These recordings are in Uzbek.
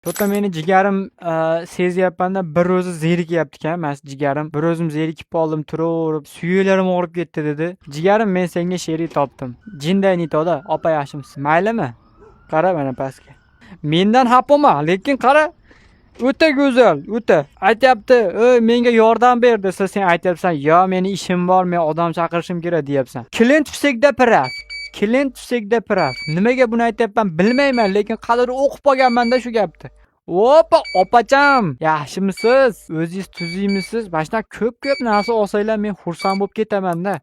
To'xta, meni jigarim sezyapman-da, bir o'zi zerikyapti ekan. Mas jigarim bir o'zim zerikib qoldim, turaverib, suyuklarim og'rib ketdi dedi. Jigarim, men senga sherik topdim. Jinday Nitoda, opa yaxshimisiz? Maylimi? Qara mana pastga. Mendan xafa lekin qara, o'ta go'zal, o'ta. Aytyapti, "Ey, menga yordam ber" desa, sen aytyapsan, "Yo, meni ishim bor, men odam chaqirishim kerak" deyapsan. Klient всегда прав. Klient всегда прав. Nimaga buni aytyapman bilmayman, lekin qadar o'qib qolganman-da shu gapni. Opa, opacham, yaxshimisiz? O'zingiz tuzuymisiz? Mana shunaqa ko'p narsa olsanglar men xursand bo'lib ketaman-da.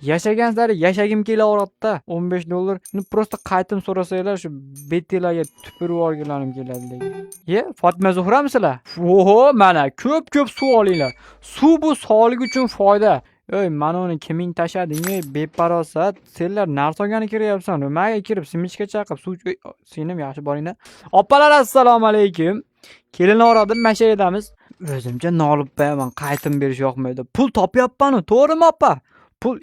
Yashagan sari yashagim kelaveradi-da. $15. Просто qaytim so'rasanglar shu betinglarga tupurib yuborganlarim keladi lekin. Fotima Zuhramisizlar? Oho, mana ko'p suv olinglar. Suv bu sog'liq uchun foyda. Ey, mana uni kiming tashlading, beparosat. Senlar narsa olgani kiryapsan. Nimaga kirib, simichka chaqib suv senim yaxshi boringlar. Opalar, assalomu alaykum. Kelin oradim, mana shu yerdamiz. O'zimcha nolib qo'yaman, qaytim berish yoqmaydi. Pul topyapman-ku, to'g'rimi opa? Pul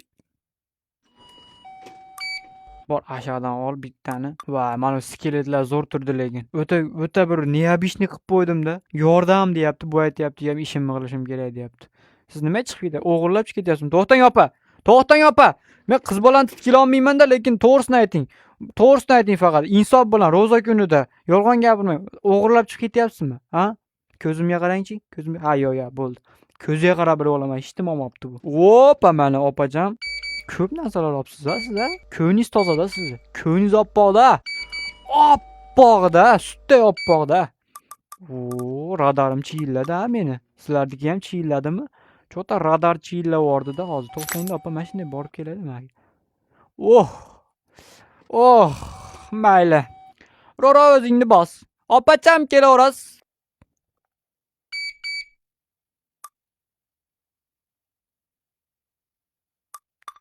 bor, aşağıdan ol bittani. Va, mana skeletlar zo'r turdi lekin. O'ta bir neobishni qilib qo'ydim-da. Yordam deyapti, bu aytyapti, ham ishimni qilishim kerak deyapti. Siz nima chiqib ketadi? O'g'irlab chiqib ketyapsizmi? To'xtang opa. To'xtang opa. Men qiz bolani titkila olmayman-da, lekin to'g'risini ayting. To'g'risini ayting faqat. Insof bilan ro'za kunida yolg'on gapirmang. O'g'irlab chiqib ketyapsizmi? Ha? Ko'zimga qarang-chi. Ko'zimga. Ha, yo'q, bo'ldi. Ko'ziga qarab bilib olaman, hech nima olmabdi bu. Opa, mana opajon. Ko'p narsalar olibsiz-a sizlar? Ko'nglingiz tozada sizni. Ko'nglingiz oppoqda. Oppoqda, sutday oppoqda. Radarim chiyilladi-a meni. Sizlarniki ham chiyilladimi? Cho'ta radar chiyillavordi-da hozir. To'xtangda opa, mana shunday borib keladi menga. Oh, mayli. Roro, o'zingni bos. Opacham kelaverasiz.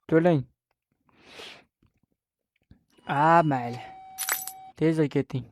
To'lang. Mayli. Tezda keting.